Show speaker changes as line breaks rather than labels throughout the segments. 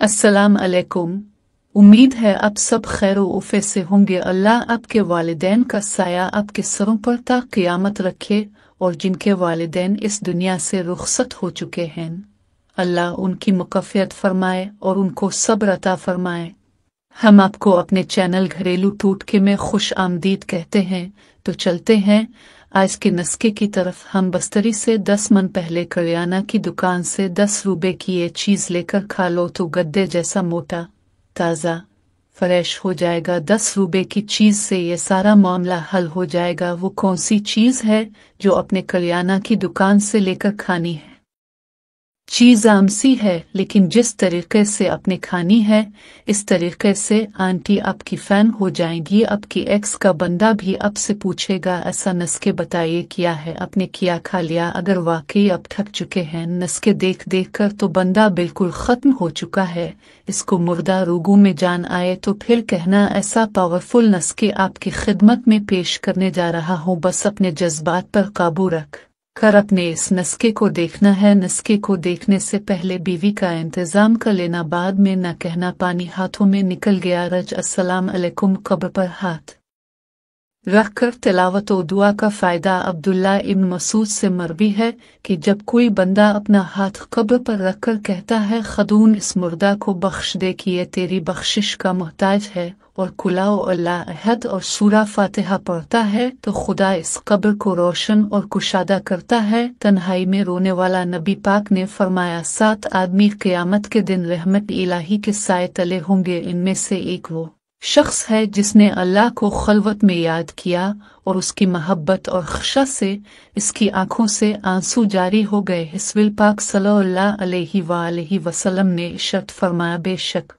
अस्सलाम अलैकुम। उम्मीद है आप सब खैर उफ़े से होंगे। अल्लाह आपके वालिदैन का साया आपके सरों पर ता क़यामत रखे, और जिनके वालिदैन इस दुनिया से रुखसत हो चुके हैं, अल्लाह उनकी मुकफ़ियत फरमाए और उनको सब्र अता फरमाए। हम आपको अपने चैनल घरेलू टोटके में खुश आमदीद कहते हैं। तो चलते हैं आज के नुस्खे की तरफ। हम बस्तरी से 10 मन पहले करियाना की दुकान से 10 रुपए की ये चीज़ लेकर खा लो तो गद्दे जैसा मोटा ताज़ा फ्रेश हो जाएगा। 10 रुपए की चीज़ से ये सारा मामला हल हो जाएगा। वो कौन सी चीज़ है जो अपने करियाना की दुकान से लेकर खानी है? चीज़ आम सी है, लेकिन जिस तरीके से आपने खानी है, इस तरीके से आंटी आपकी फ़ैन हो जाएंगी। आपकी एक्स का बंदा भी आपसे पूछेगा ऐसा नुस्खे बताइए क्या है, आपने क्या खा लिया। अगर वाकई आप थक चुके हैं नुस्खे देख देख कर तो बंदा बिल्कुल ख़त्म हो चुका है, इसको मुर्दा रोगों में जान आए, तो फिर कहना ऐसा पावरफुल नुस्खे आपकी खिदमत में पेश करने जा रहा हूँ। बस अपने जज्बात पर काबू रख कर अपने इस नुस्खे को देखना है। नुस्खे को देखने से पहले बीवी का इंतज़ाम कर लेना, बाद में न कहना पानी हाथों में निकल गया। रज अस्सलाम अलैकुम। कब्र पर हाथ रख कर तिलावत व दुआ का फ़ायदा। अब्दुल्ला इब्न मसूद से मरवी है कि जब कोई बंदा अपना हाथ कब्र पर रखकर कहता है खदून इस मुर्दा को बख्श दे कि ये तेरी बख्शिश का मोहताज है, और कुलाओ अल्लाह अहद और सूरा फातिहा पढ़ता है, तो खुदा इस कब्र को रोशन और कुशादा करता है। तन्हाई में रोने वाला नबी पाक ने फरमाया 7 आदमी क़यामत के दिन रहमत इलाही के साए तले होंगे। इनमें से एक वो शख्स है जिसने अल्लाह को खलवत में याद किया और उसकी मोहब्बत और ख़शा से इसकी आंखों से आंसू जारी हो गए। हिस्विल पाक सल्लल्लाहु अलैहि वसल्लम ने इरशाद फरमाया, बेशक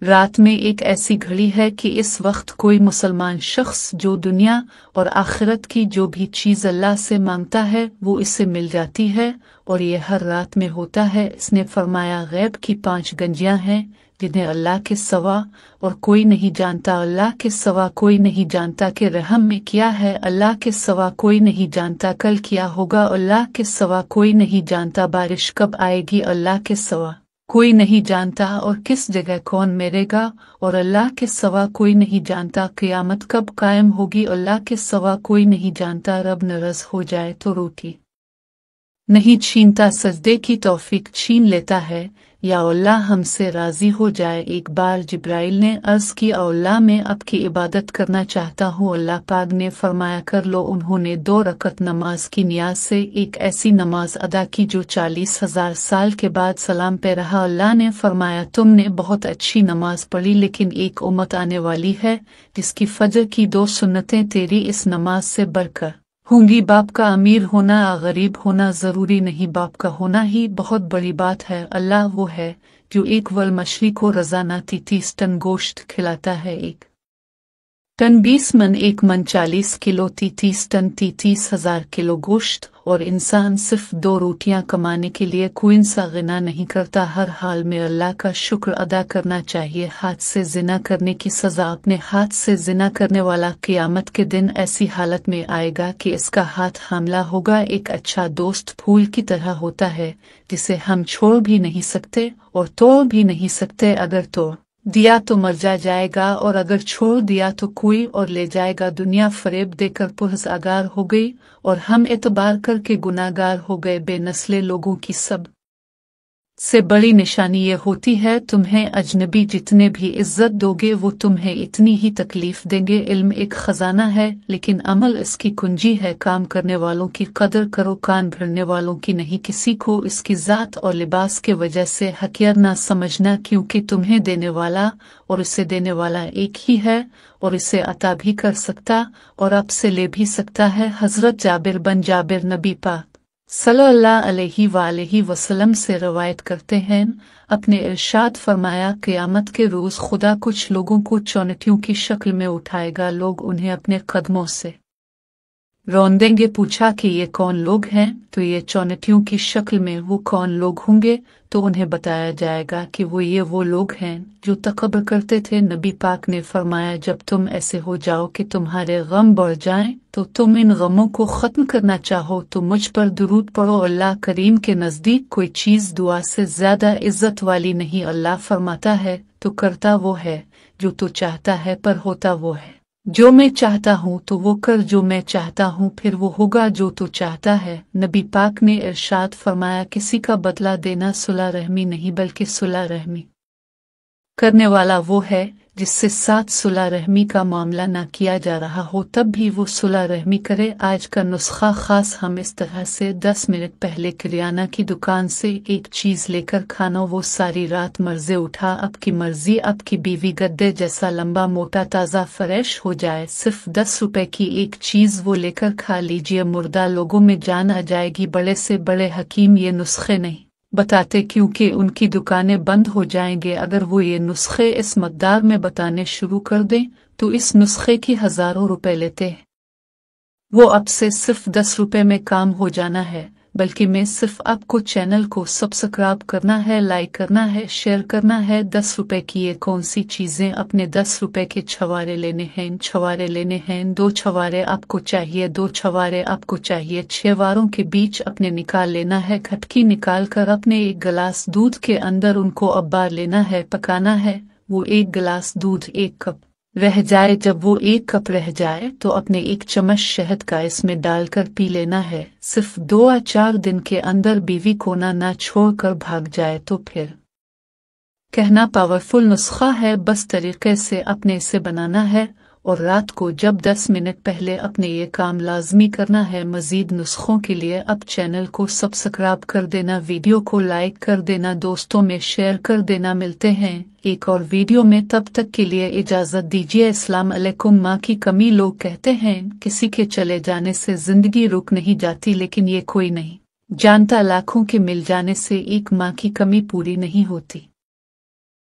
रात में एक ऐसी घड़ी है कि इस वक्त कोई मुसलमान शख्स जो दुनिया और आखिरत की जो भी चीज़ अल्लाह से मांगता है वो इसे मिल जाती है, और ये हर रात में होता है। इसने फरमाया गैब की 5 गंजियां हैं जिन्हें अल्लाह के सिवा और कोई नहीं जानता। अल्लाह के सिवा कोई नहीं जानता कि रहम में क्या है, अल्लाह के सिवा कोई नहीं जानता कल क्या होगा, अल्लाह के सिवा कोई नहीं जानता बारिश कब आएगी, अल्लाह के सिवा कोई नहीं जानता और किस जगह कौन मरेगा, और अल्लाह के सिवा कोई नहीं जानता क़यामत कब कायम होगी, अल्लाह के सिवा कोई नहीं जानता रब नाराज़ हो जाए तो रोटी नहीं छीनता, सजदे की तौफीक छीन लेता है, या अल्लाह हमसे राज़ी हो जाए। एक बार जिब्राइल ने अर्ज़ की, अल्लाह मैं आपकी इबादत करना चाहता हूँ। अल्लाह पाक ने फरमाया कर लो। उन्होंने 2 रकत नमाज की नियाज से एक ऐसी नमाज अदा की जो 40,000 साल के बाद सलाम पे रहा। अल्लाह ने फरमाया तुमने बहुत अच्छी नमाज पढ़ी, लेकिन एक उम्मत आने वाली है जिसकी फजर की 2 सुन्नतें तेरी इस नमाज से बढ़कर होंगी। बाप का अमीर होना या गरीब होना ज़रूरी नहीं, बाप का होना ही बहुत बड़ी बात है। अल्लाह वो है जो एक वल मछली को रोज़ाना 30 टन गोश्त खिलाता है। 1 टन 20 मन, 1 मन 40 किलो, 30 टन 30,000 किलो गोश्त। और इंसान सिर्फ 2 रोटियां कमाने के लिए कोई सा गिना नहीं करता। हर हाल में अल्लाह का शुक्र अदा करना चाहिए। हाथ से जिना करने की सज़ा। अपने हाथ से जिना करने वाला क़यामत के दिन ऐसी हालत में आएगा कि इसका हाथ हमला होगा। एक अच्छा दोस्त फूल की तरह होता है जिसे हम छोड़ भी नहीं सकते और तोड़ भी नहीं सकते। अगर तोड़ दिया तो मर जाएगा, और अगर छोड़ दिया तो कोई और ले जाएगा। दुनिया फरेब देकर पुरज़गार हो गई और हम एतबार करके गुनाहगार हो गए। बेनस्ले लोगों की सब से बड़ी निशानी ये होती है तुम्हें अजनबी जितने भी इज्जत दोगे वो तुम्हें इतनी ही तकलीफ देंगे। इल्म एक खजाना है लेकिन अमल इसकी कुंजी है। काम करने वालों की कदर करो, कान भरने वालों की नहीं। किसी को इसकी ज़ात और लिबास के वजह से हक़ीर ना समझना, क्योंकि तुम्हें देने वाला और इसे देने वाला एक ही है, और इसे अता भी कर सकता और आपसे ले भी सकता है। हज़रत जाबिर बन जाबिर नबी पाक सल्लल्लाहु अलैहि वसल्लम से रवायत करते हैं, अपने इरशाद फरमाया क़यामत के रोज़ खुदा कुछ लोगों को चौनटियों की शक्ल में उठाएगा। लोग उन्हें अपने कदमों से रौंदेंगे। पूछा कि ये कौन लोग हैं, तो ये चौनटियों की शक्ल में वो कौन लोग होंगे, तो उन्हें बताया जाएगा कि वो लोग हैं जो तकबर करते थे। नबी पाक ने फरमाया, जब तुम ऐसे हो जाओ कि तुम्हारे गम बढ़ जाएं, तो तुम इन गमों को ख़त्म करना चाहो तो मुझ पर दुरूद पढ़ो। अल्लाह करीम के नज़दीक कोई चीज़ दुआ से ज़्यादा इज़्ज़त वाली नहीं। अल्लाह फरमाता है तो करता वो है जो तो चाहता है, पर होता वो है जो मैं चाहता हूँ। तो वो कर जो मैं चाहता हूँ, फिर वो होगा जो तो चाहता है। नबी पाक ने इरशाद फरमाया, किसी का बदला देना सुलह रहमी नहीं बल्कि सुलह रहमी करने वाला वो है जिससे साथ सुलह रहमी का मामला ना किया जा रहा हो, तब भी वो सुलह रहमी करे। आज का नुस्खा खास हम इस तरह से 10 मिनट पहले किराना की दुकान से एक चीज़ लेकर खाना, वो सारी रात मर्ज़े उठा, अब की मर्जी, अब की बीवी गद्दे जैसा लंबा मोटा ताज़ा फ्रेश हो जाए। सिर्फ 10 रुपए की एक चीज़ वो लेकर खा लीजिए, मुर्दा लोगों में जान आ जाएगी। बड़े से बड़े हकीम ये नुस्खे नहीं बताते क्योंकि उनकी दुकानें बंद हो जाएंगे। अगर वो ये नुस्खे इस मकदार में बताने शुरू कर दें तो इस नुस्खे की हज़ारों रुपए लेते हैं। वो अब से सिर्फ 10 रुपए में काम हो जाना है, बल्कि मैं सिर्फ आपको चैनल को सब्सक्राइब करना है, लाइक करना है, शेयर करना है। 10 रुपए की ये कौन सी चीज़ें, अपने 10 रुपए के छवारे लेने हैं, छवारे लेने हैं। 2 छवारे आपको चाहिए, 2 छवारे आपको चाहिए। 6 वारों के बीच अपने निकाल लेना है। खटकी निकाल कर अपने 1 गिलास दूध के अंदर उनको अब्बार लेना है, पकाना है। वो 1 गिलास दूध 1 कप रह जाए, जब वो 1 कप रह जाए तो अपने 1 चम्मच शहद का इसमें डालकर पी लेना है। सिर्फ 2 या 4 दिन के अंदर बीवी को ना छोड़कर भाग जाए तो फिर कहना पावरफुल नुस्खा है। बस तरीके से अपने इसे बनाना है और रात को जब 10 मिनट पहले अपने ये काम लाजमी करना है। मजीद नुस्खों के लिए अब चैनल को सब्सक्राइब कर देना, वीडियो को लाइक कर देना, दोस्तों में शेयर कर देना। मिलते हैं एक और वीडियो में, तब तक के लिए इजाज़त दीजिए। अस्सलाम अलैकुम। माँ की कमी, लोग कहते हैं किसी के चले जाने से जिंदगी रुक नहीं जाती, लेकिन ये कोई नहीं जानता लाखों के मिल जाने से एक माँ की कमी पूरी नहीं होती।